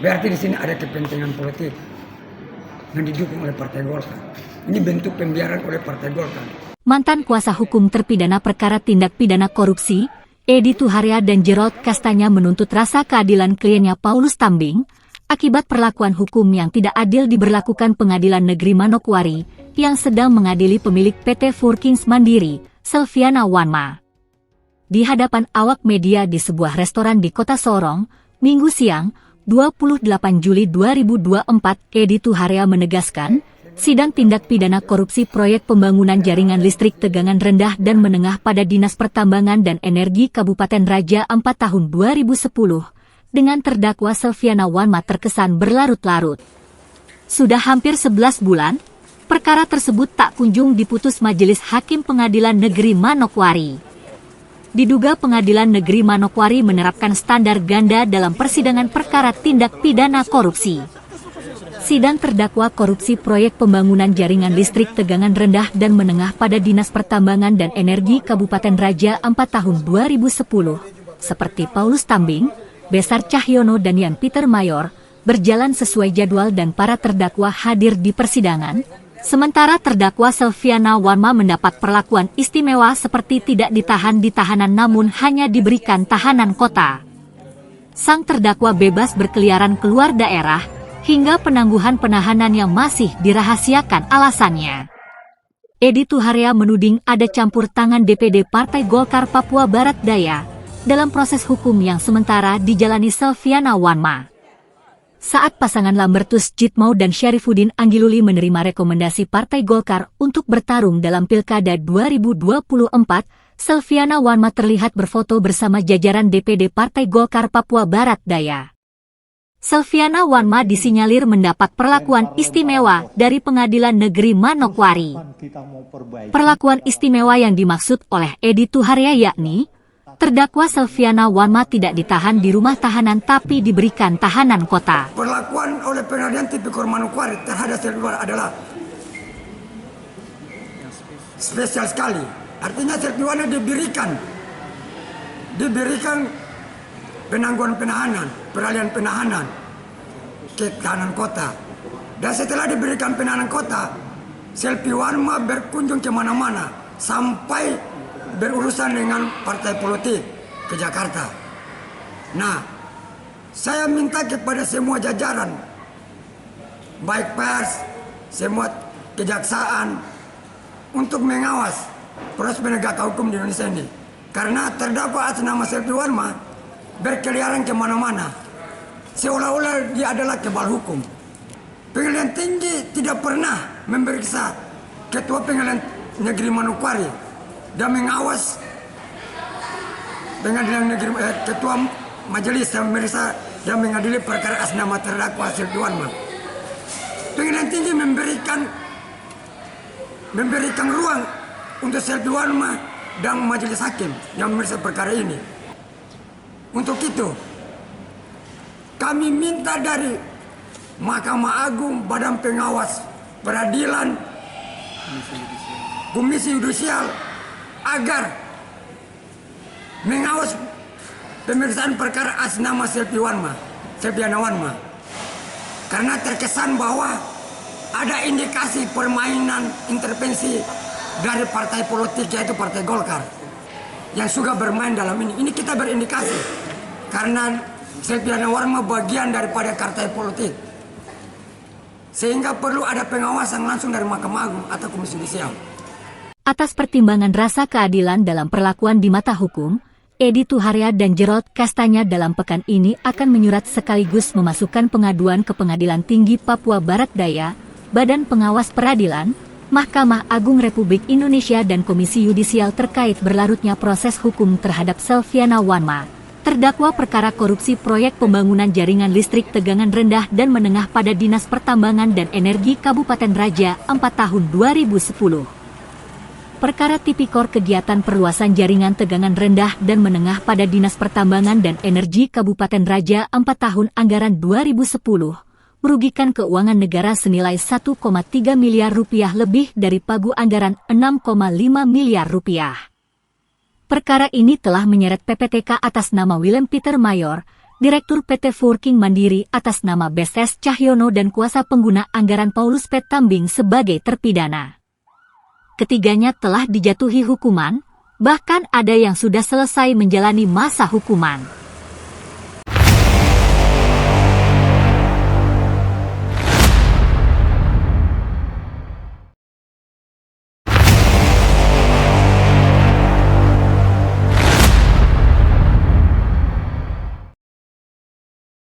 Berarti di sini ada kepentingan politik yang didukung oleh Partai Golkar. Ini bentuk pembiaran oleh Partai Golkar. Mantan kuasa hukum terpidana perkara tindak pidana korupsi, Edi Tuharia dan Gerald Kastanya menuntut rasa keadilan kliennya Paulus Tambing akibat perlakuan hukum yang tidak adil diberlakukan Pengadilan Negeri Manokwari yang sedang mengadili pemilik PT Furkins Mandiri, Selviana Wanma. Di hadapan awak media di sebuah restoran di Kota Sorong, Minggu siang, 28 Juli 2024, Edi Tuharia menegaskan, sidang tindak pidana korupsi proyek pembangunan jaringan listrik tegangan rendah dan menengah pada Dinas Pertambangan dan Energi Kabupaten Raja Ampat tahun 2010, dengan terdakwa Selviana Wanma terkesan berlarut-larut. Sudah hampir 11 bulan, perkara tersebut tak kunjung diputus Majelis Hakim Pengadilan Negeri Manokwari. Diduga Pengadilan Negeri Manokwari menerapkan standar ganda dalam persidangan perkara tindak pidana korupsi. Sidang terdakwa korupsi proyek pembangunan jaringan listrik tegangan rendah dan menengah pada Dinas Pertambangan dan Energi Kabupaten Raja Ampat tahun 2010, seperti Paulus Tambing, Besar Cahyono dan Yan Peter Mayor, berjalan sesuai jadwal dan para terdakwa hadir di persidangan, sementara terdakwa Selviana Wanma mendapat perlakuan istimewa seperti tidak ditahan di tahanan namun hanya diberikan tahanan kota. Sang terdakwa bebas berkeliaran keluar daerah, hingga penangguhan penahanan yang masih dirahasiakan alasannya. Edi Tuharia menuding ada campur tangan DPD Partai Golkar Papua Barat Daya dalam proses hukum yang sementara dijalani Selviana Wanma. Saat pasangan Lambertus Jitmau dan Syarifuddin Anggiluli menerima rekomendasi Partai Golkar untuk bertarung dalam Pilkada 2024, Selviana Wanma terlihat berfoto bersama jajaran DPD Partai Golkar Papua Barat Daya. Selviana Wanma disinyalir mendapat perlakuan istimewa dari Pengadilan Negeri Manokwari. Perlakuan istimewa yang dimaksud oleh Edi Tuharia yakni, terdakwa Selviana Wanma tidak ditahan di rumah tahanan tapi diberikan tahanan kota. Perlakuan oleh Pengadilan Tipikor Manokwari terhadap Selviana adalah spesial sekali. Artinya Selviana diberikan penangguhan penahanan, peralihan penahanan ke tahanan kota. Dan setelah diberikan penahanan kota, Selviana berkunjung kemana-mana sampai berurusan dengan partai politik ke Jakarta. Nah, saya minta kepada semua jajaran, baik pers, semua kejaksaan, untuk mengawas proses penegakan hukum di Indonesia ini. Karena terdakwa atas nama Selviana berkeliaran kemana-mana, seolah-olah dia adalah kebal hukum. Pengadilan Tinggi tidak pernah memeriksa Ketua Pengadilan Negeri Manokwari dan mengawas Pengadilan Negeri Ketua Majelis yang memeriksa dan mengadili perkara atas nama terdakwa Selviana. Pengadilan Tinggi memberikan ruang untuk Selviana dan Majelis Hakim yang memeriksa perkara ini. Untuk itu, kami minta dari Mahkamah Agung, Badan Pengawas Peradilan, Komisi Yudisial, agar mengawas pemeriksaan perkara atas nama Selviana Wanma. Karena terkesan bahwa ada indikasi permainan intervensi dari partai politik, yaitu Partai Golkar, yang suka bermain dalam ini. Ini kita berindikasi karena Selviana Wanma bagian daripada partai politik, sehingga perlu ada pengawasan langsung dari Mahkamah Agung atau Komisi Yudisial. Atas pertimbangan rasa keadilan dalam perlakuan di mata hukum, Edi Tuharia dan Gerald Kastanya dalam pekan ini akan menyurat sekaligus memasukkan pengaduan ke Pengadilan Tinggi Papua Barat Daya, Badan Pengawas Peradilan, Mahkamah Agung Republik Indonesia dan Komisi Yudisial terkait berlarutnya proses hukum terhadap Selviana Wanma, terdakwa perkara korupsi proyek pembangunan jaringan listrik tegangan rendah dan menengah pada Dinas Pertambangan dan Energi Kabupaten Raja Ampat tahun 2010. Perkara tipikor kegiatan perluasan jaringan tegangan rendah dan menengah pada Dinas Pertambangan dan Energi Kabupaten Raja Ampat tahun anggaran 2010, merugikan keuangan negara senilai 1,3 miliar rupiah lebih dari pagu anggaran 6,5 miliar rupiah. Perkara ini telah menyeret PPTK atas nama Willem Peter Mayor Direktur PT Working Mandiri atas nama Beses Cahyono dan kuasa pengguna anggaran Paulus P. Tambing sebagai terpidana. Ketiganya telah dijatuhi hukuman, bahkan ada yang sudah selesai menjalani masa hukuman.